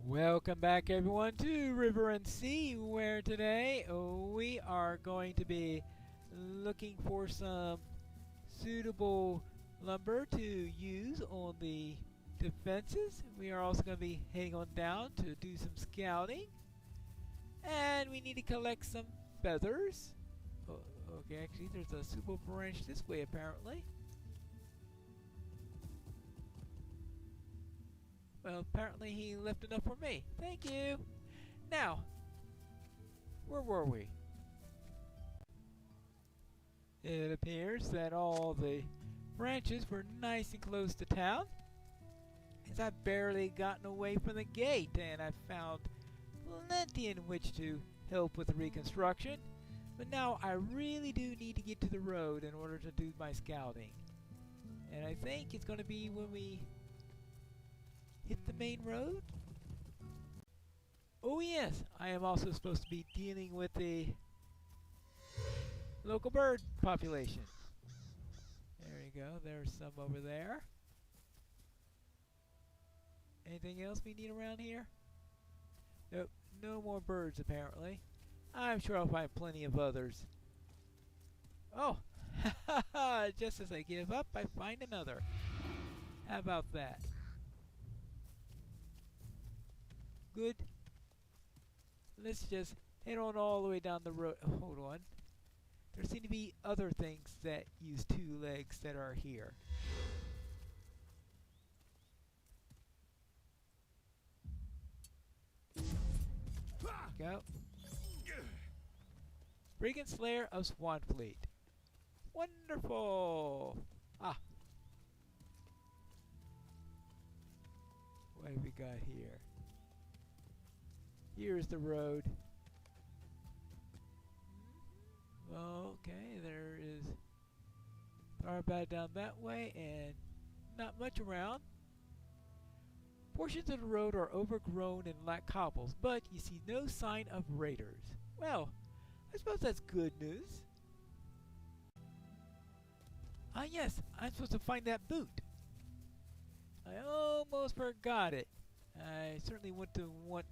Welcome back everyone to River and Sea, where today we are going to be looking for some suitable lumber to use on the defenses. We are also going to be heading on down to do some scouting, and we need to collect some feathers. Okay, actually there's a suitable branch this way apparently. Well, apparently he left enough for me. Thank you. Now, where were we? It appears that all the branches were nice and close to town, as I've barely gotten away from the gate, and I've found plenty in which to help with the reconstruction. But now I really do need to get to the road in order to do my scouting. And I think it's going to be when we hit the main road. Oh yes, I am also supposed to be dealing with the local bird population. There you go, there's some over there. Anything else we need around here? Nope, no more birds apparently. I'm sure I'll find plenty of others. Oh, just as I give up, I find another. How about that? Good. Let's just head on all the way down the road. Oh, hold on. There seem to be other things that use two legs that are here. Go. Brigand Slayer of Swanfleet. Wonderful. Ah. What have we got here? Here's the road. Okay, there is power bad down that way and not much around. Portions of the road are overgrown and lack cobbles, but you see no sign of raiders. Well, I suppose that's good news. Ah yes, I'm supposed to find that boot. I almost forgot it. I certainly want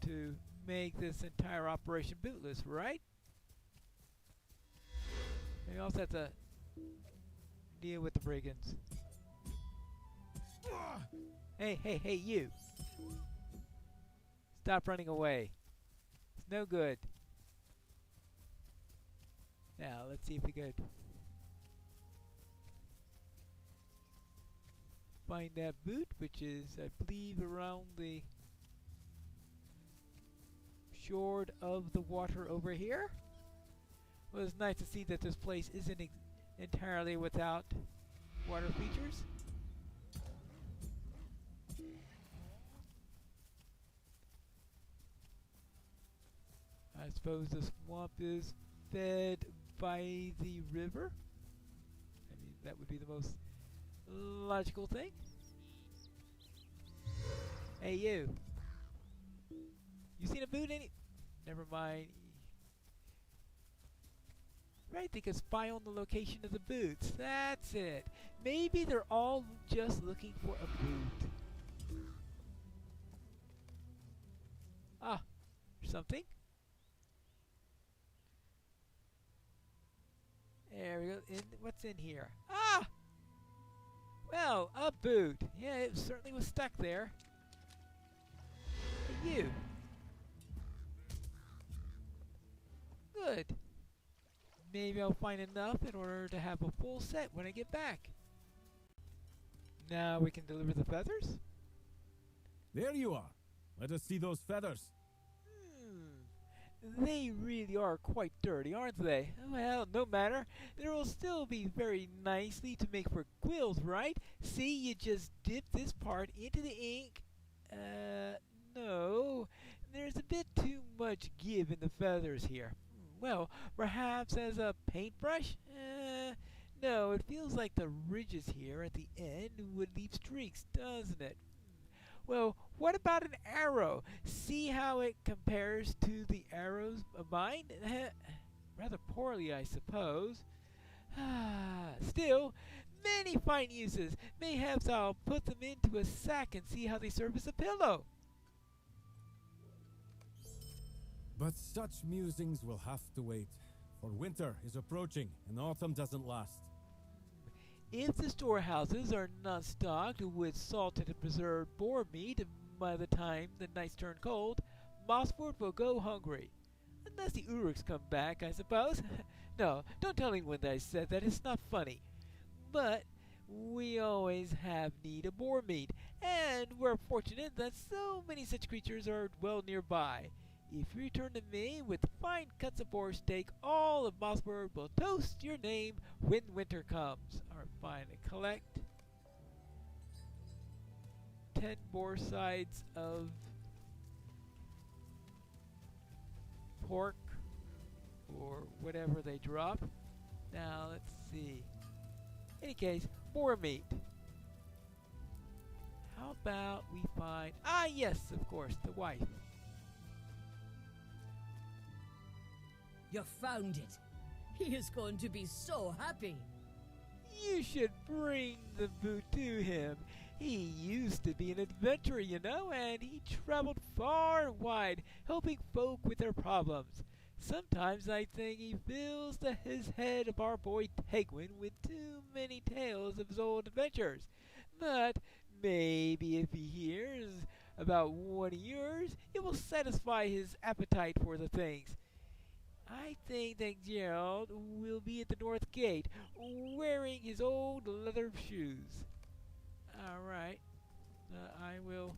to make this entire operation bootless, right? We also have to deal with the brigands. Hey, you! Stop running away. It's no good. Now, let's see if we could find that boot, which is, I believe, around the shore of the water over here. Well, it's nice to see that this place isn't entirely without water features. I suppose the swamp is fed by the river. I mean, that would be the most logical thing. Hey, you! You seen a boot any? Never mind. Right, they can spy on the location of the boots. That's it. Maybe they're all just looking for a boot. Ah, something. There we go. What's in here? Ah! Well, a boot. Yeah, it certainly was stuck there. Hey, you. Good. Maybe I'll find enough in order to have a full set when I get back. Now we can deliver the feathers. There you are. Let us see those feathers. They really are quite dirty, aren't they? Well, no matter. They will still be very nicely to make for quills, right? See, you just dip this part into the ink. No. There's a bit too much give in the feathers here. Well, perhaps as a paintbrush? No, it feels like the ridges here at the end would leave streaks, doesn't it? Well, what about an arrow? See how it compares to the arrows of mine? Rather poorly, I suppose. Still, many fine uses. Mayhaps I'll put them into a sack and see how they serve as a pillow. But such musings will have to wait, for winter is approaching and autumn doesn't last. If the storehouses are not stocked with salted and preserved boar meat by the time the nights turn cold, Mossford will go hungry. Unless the Uruks come back, I suppose. No, don't tell anyone that I said that. It's not funny. But we always have need of boar meat, and we're fortunate that so many such creatures are well nearby. If you return to me with fine cuts of boar steak, all of Mossford will toast your name when winter comes. Alright, fine. I collect 10 boar sides of pork or whatever they drop. Now let's see. In any case, boar meat. How about we find yes, of course, the wife. You found it. He is going to be so happy. You should bring the boot to him. He used to be an adventurer, you know, and he traveled far and wide, helping folk with their problems. Sometimes I think he fills his head of our boy Tegwin with too many tales of his old adventures. But maybe if he hears about one of yours, it will satisfy his appetite for the things. I think that Gerald will be at the north gate, wearing his old leather shoes. Alright, I will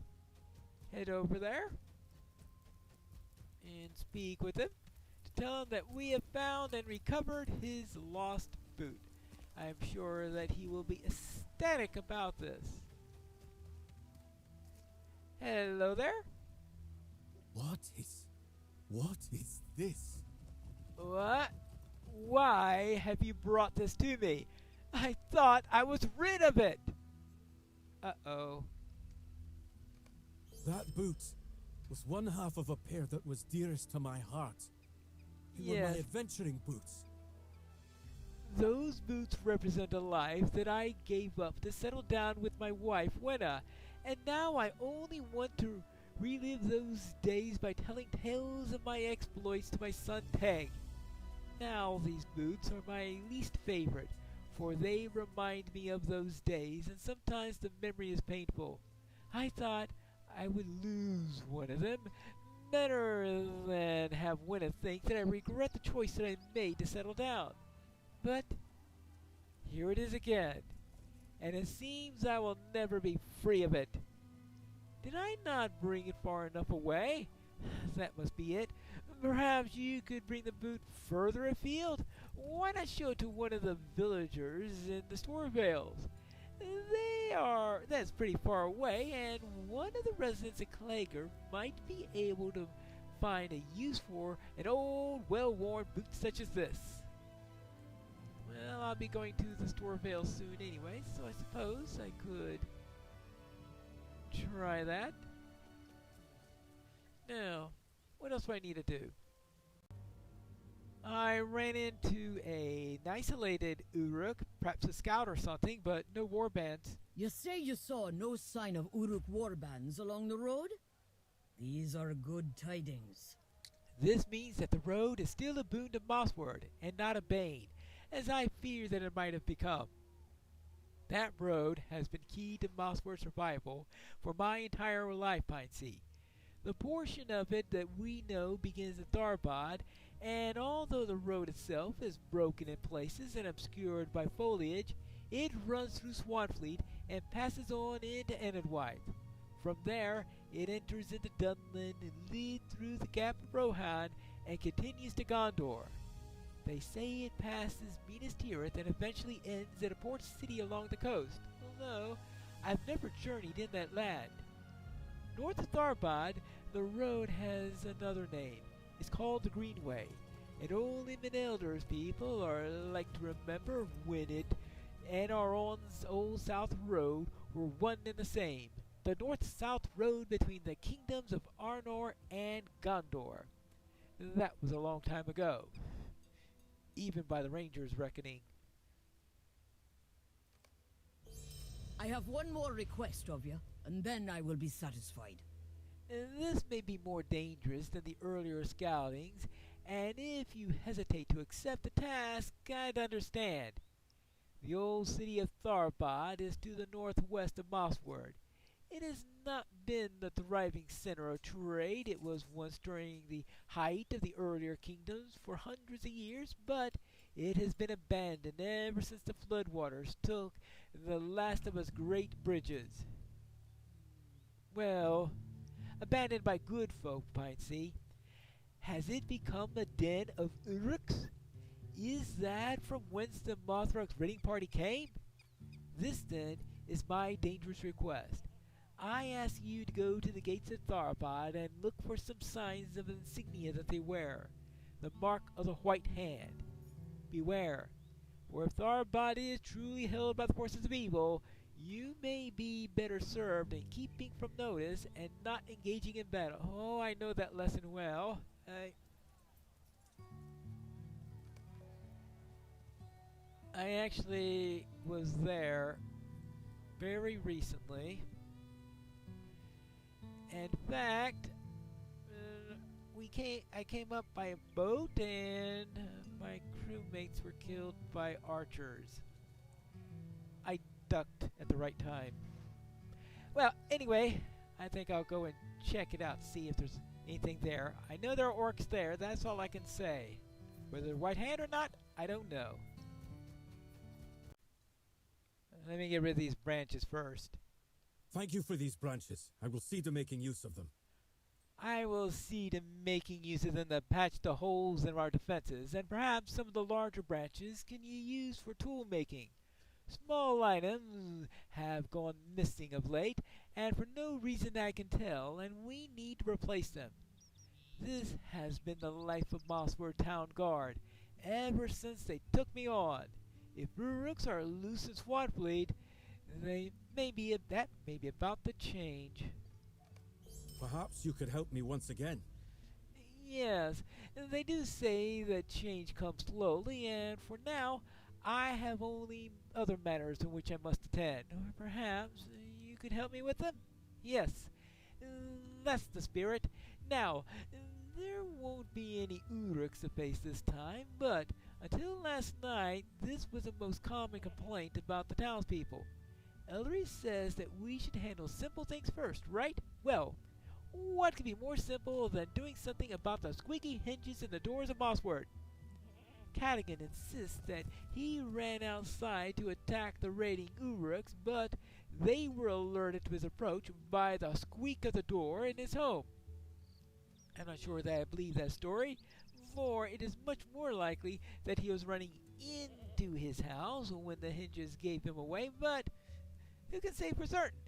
head over there and speak with him to tell him that we have found and recovered his lost boot. I am sure that he will be ecstatic about this. Hello there? What is this? What? Why have you brought this to me? I thought I was rid of it! Uh-oh. That boot was one half of a pair that was dearest to my heart. They were my adventuring boots. Those boots represent a life that I gave up to settle down with my wife, Wenna, and now I only want to relive those days by telling tales of my exploits to my son Teg. Now these boots are my least favorite, for they remind me of those days, and sometimes the memory is painful. I thought I would lose one of them, better than have Wenna think that I regret the choice that I made to settle down. But here it is again, and it seems I will never be free of it. Did I not bring it far enough away? That must be it. Perhaps you could bring the boot further afield? Why not show it to one of the villagers in the Storvales? That's pretty far away, and one of the residents of Clager might be able to find a use for an old, well-worn boot such as this. Well, I'll be going to the Storvale soon anyway, so I suppose I could try that. Now, what else do I need to do? I ran into an isolated Uruk, perhaps a scout or something, but no warbands. You say you saw no sign of Uruk warbands along the road? These are good tidings. This means that the road is still a boon to Mossford, and not a bane, as I fear that it might have become. That road has been key to Mossford's survival for my entire life, Pinesea. The portion of it that we know begins at Tharbad, and although the road itself is broken in places and obscured by foliage, it runs through Swanfleet and passes on into Enedwythe. From there, it enters into Dunlin and leads through the Gap of Rohan and continues to Gondor. They say it passes Minas Tirith and eventually ends at a port city along the coast, although I've never journeyed in that land. North of Tharbad, the road has another name. It's called the Greenway, and only Meneldur's people are like to remember when it and our own old South Road were one and the same. The north-south road between the kingdoms of Arnor and Gondor. That was a long time ago, even by the Rangers' reckoning. I have one more request of you, and then I will be satisfied. This may be more dangerous than the earlier scoutings, and if you hesitate to accept the task, I'd understand. The old city of Tharbad is to the northwest of Mossward. It has not been the thriving center of trade it was once during the height of the earlier kingdoms for hundreds of years, but it has been abandoned ever since the floodwaters took the last of its great bridges. Well, abandoned by good folk, Pine Sea. Has it become the den of Uruks? Is that from whence the Mothrug's raiding party came? This, then, is my dangerous request. I ask you to go to the gates of Tharbad and look for some signs of the insignia that they wear, the mark of the White Hand. Beware, for if Tharbad is truly held by the forces of evil, you may be better served in keeping from notice and not engaging in battle. Oh, I know that lesson well. I actually was there very recently. In fact, I came up by a boat and my crewmates were killed by archers. I ducked at the right time. Well, anyway, I think I'll go and check it out, see if there's anything there. I know there are orcs there, that's all I can say. Whether they're white hand or not, I don't know. Let me get rid of these branches first. Thank you for these branches. I will see to making use of them. I will see to making use of them to patch the holes in our defenses, and perhaps some of the larger branches can you use for tool making. Small items have gone missing of late, and for no reason I can tell, and we need to replace them. This has been the life of Mossward Town Guard, ever since they took me on. If Uruks are loose in Swatfleet, that may be about to change. Perhaps you could help me once again. Yes, they do say that change comes slowly, and for now, I have only other matters in which I must attend. Or perhaps you could help me with them? Yes, that's the spirit. Now, there won't be any Uruks to face this time, but until last night, this was the most common complaint about the townspeople. Ellery says that we should handle simple things first, right? Well, what could be more simple than doing something about the squeaky hinges in the doors of Mossward? Cadigan insists that he ran outside to attack the raiding Uruks, but they were alerted to his approach by the squeak of the door in his home. I'm not sure that I believe that story, for it is much more likely that he was running into his house when the hinges gave him away, but who can say for certain?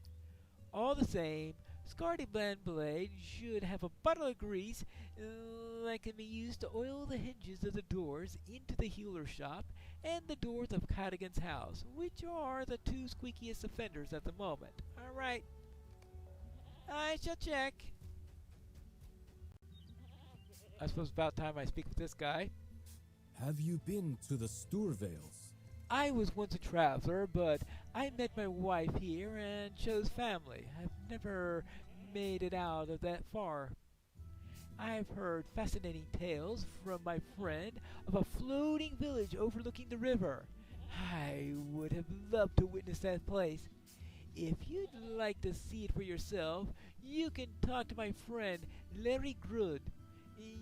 All the same, Scardy Blade should have a bottle of grease that can be used to oil the hinges of the doors into the healer shop and the doors of Cadigan's house, which are the two squeakiest offenders at the moment. Alright, I shall check. I suppose it's about time I speak with this guy. Have you been to the Stourvales? I was once a traveler, but I met my wife here and chose family. I've never made it out of that far. I've heard fascinating tales from my friend of a floating village overlooking the river. I would have loved to witness that place. If you'd like to see it for yourself, you can talk to my friend Larry Grud.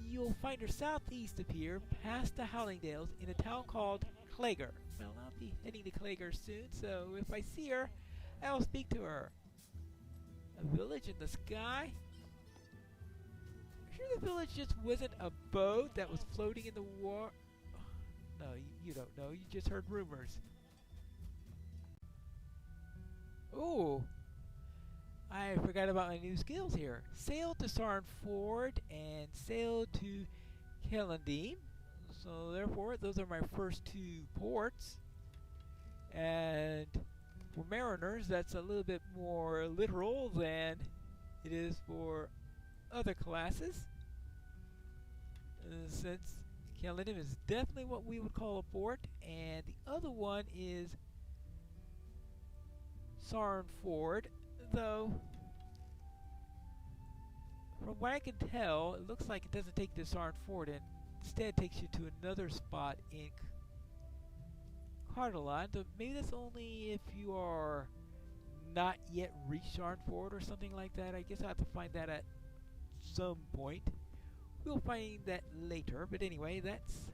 You'll find her southeast of here, past the Howlingdales, in a town called Clager. Well, I'll be heading to Clager soon, so if I see her, I'll speak to her. A village in the sky? Sure the village just wasn't a boat that was floating in the water? No, you don't know. You just heard rumors. Oh, I forgot about my new skills here. Sail to Sarn Ford and sail to Kellandeem. So therefore, those are my first two ports. And for mariners, that's a little bit more literal than it is for other classes. Since Kellandeem is definitely what we would call a port, and the other one is Sarn Ford, though From what I can tell, it looks like it doesn't take you to Sarn Fort and instead takes you to another spot in Cardolan. So maybe that's only if you are not yet reached Sarn Fort or something like that. I guess I'll have to find that at some point. We'll find that later, but anyway, that's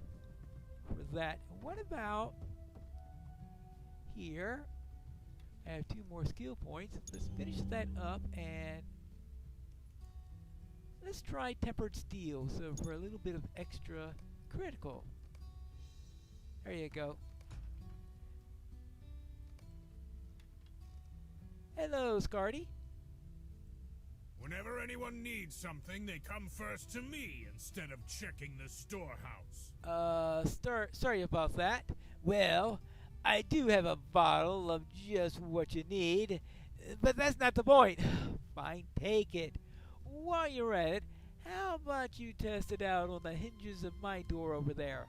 for that. What about here? I have 2 more skill points. Let's finish that up and let's try Tempered Steel, so for a little bit of extra critical. There you go. Hello, Scardy. Whenever anyone needs something, they come first to me instead of checking the storehouse. Sorry about that. Well, I do have a bottle of just what you need, but that's not the point. Fine, take it. While you're at it, how about you test it out on the hinges of my door over there?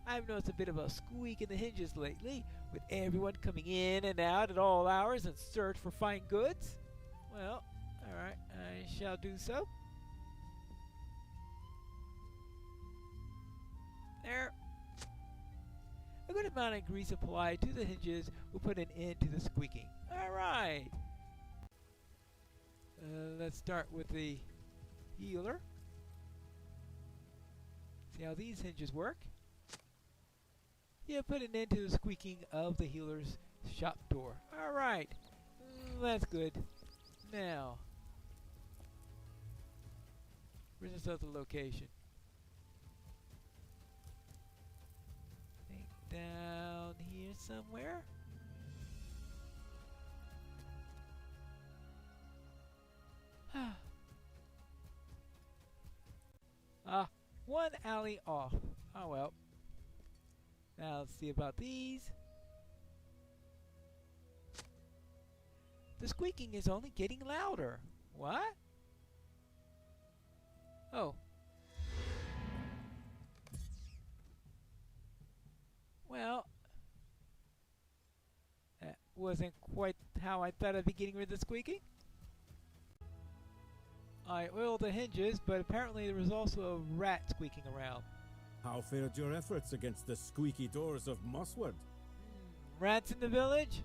I've noticed a bit of a squeak in the hinges lately, with everyone coming in and out at all hours in search for fine goods. Well, alright, I shall do so. There. A good amount of grease applied to the hinges will put an end to the squeaking. Alright. Let's start with the healer. See how these hinges work? Yeah, put an end to the squeaking of the healer's shop door. Alright. That's good. Now, where's this other location? Think down here somewhere? One alley off. Oh well. Now let's see about these. The squeaking is only getting louder. What? Oh. Well, that wasn't quite how I thought I'd be getting rid of the squeaking. I oiled the hinges, but apparently there was also a rat squeaking around. How fared your efforts against the squeaky doors of Mosswood? Rats in the village?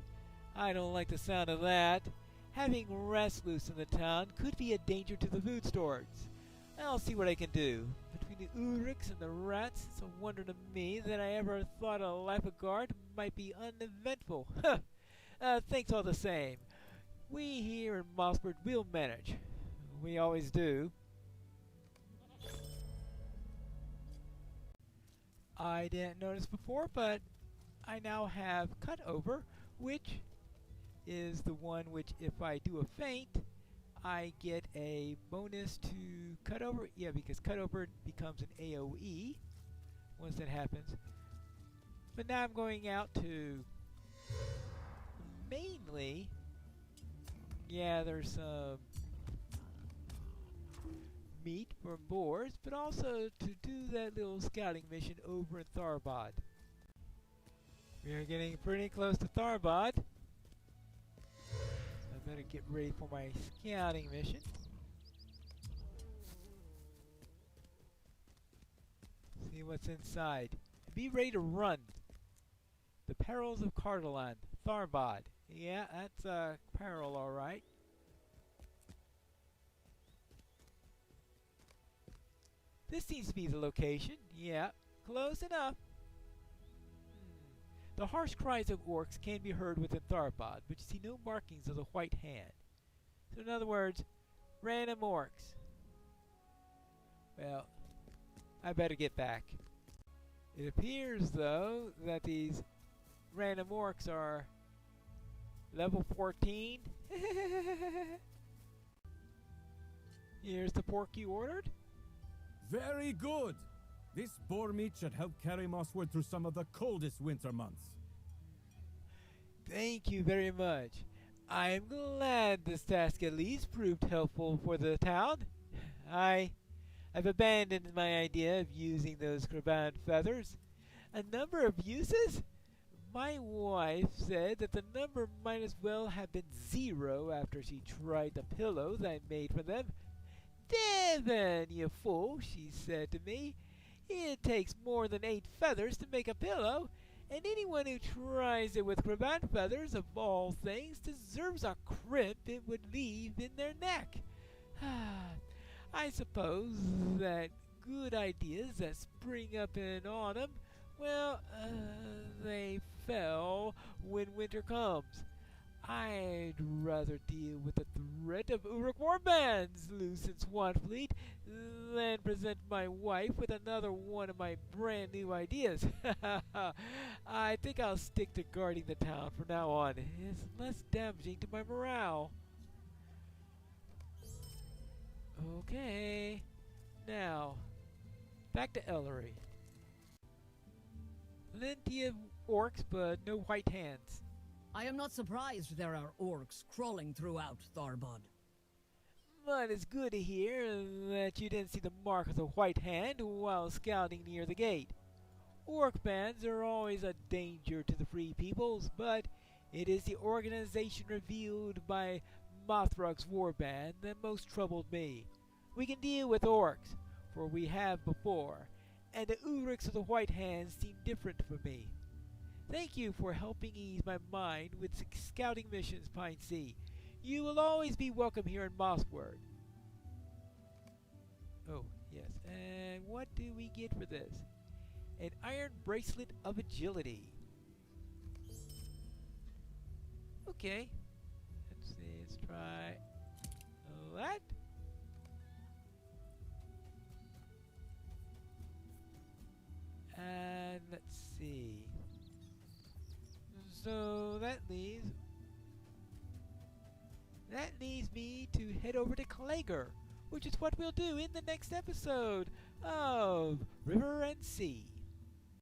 I don't like the sound of that. Having rats loose in the town could be a danger to the food stores. I'll see what I can do. Between the Uriks and the rats, it's a wonder to me that I ever thought a life of guard might be uneventful. Thanks all the same. We here in Mosswood will manage. We always do. I didn't notice before, but I now have cut over, which is the one which if I do a feint, I get a bonus to cut over. Yeah, because cut over becomes an AoE once that happens. But now I'm going out to mainly gather some meat from boars, but also to do that little scouting mission over in Tharbad. We are getting pretty close to Tharbad. So I better get ready for my scouting mission. See what's inside. Be ready to run. The Perils of Cardolan, Tharbad. Yeah, that's a peril, alright. This seems to be the location. Yeah, close enough. The harsh cries of orcs can be heard within Tharbad, but you see no markings of the White Hand. So in other words, random orcs. Well, I better get back. It appears, though, that these random orcs are level 14. Here's the pork you ordered. Very good! This boar meat should help carry Mosswood through some of the coldest winter months. Thank you very much. I am glad this task at least proved helpful for the town. I've abandoned my idea of using those Kraban feathers. A number of uses? My wife said that the number might as well have been 0 after she tried the pillow that I made for them. 7, you fool, she said to me. It takes more than 8 feathers to make a pillow, and anyone who tries it with cravat feathers, of all things, deserves a crimp it would leave in their neck. I suppose that good ideas that spring up in autumn, well, they fell when winter comes. I'd rather deal with the threat of Uruk warbands loose in Swanfleet than present my wife with another one of my brand new ideas. I think I'll stick to guarding the town from now on. It's less damaging to my morale. Okay. Now, back to Ellery. Plenty of orcs, but no white hands. I am not surprised there are orcs crawling throughout Tharbod. But it's good to hear that you didn't see the mark of the white hand while scouting near the gate. Orc bands are always a danger to the free peoples, but it is the organization revealed by Mothrug's warband that most troubled me. We can deal with orcs, for we have before, and the Uruks of the White Hands seem different for me. Thank you for helping ease my mind with scouting missions, Pine Sea. You will always be welcome here in Mossward. Oh, yes. And what do we get for this? An iron bracelet of agility. Okay. Let's see. Let's try that. And let's see. So that leaves me to head over to Klager, which is what we'll do in the next episode of River and Sea.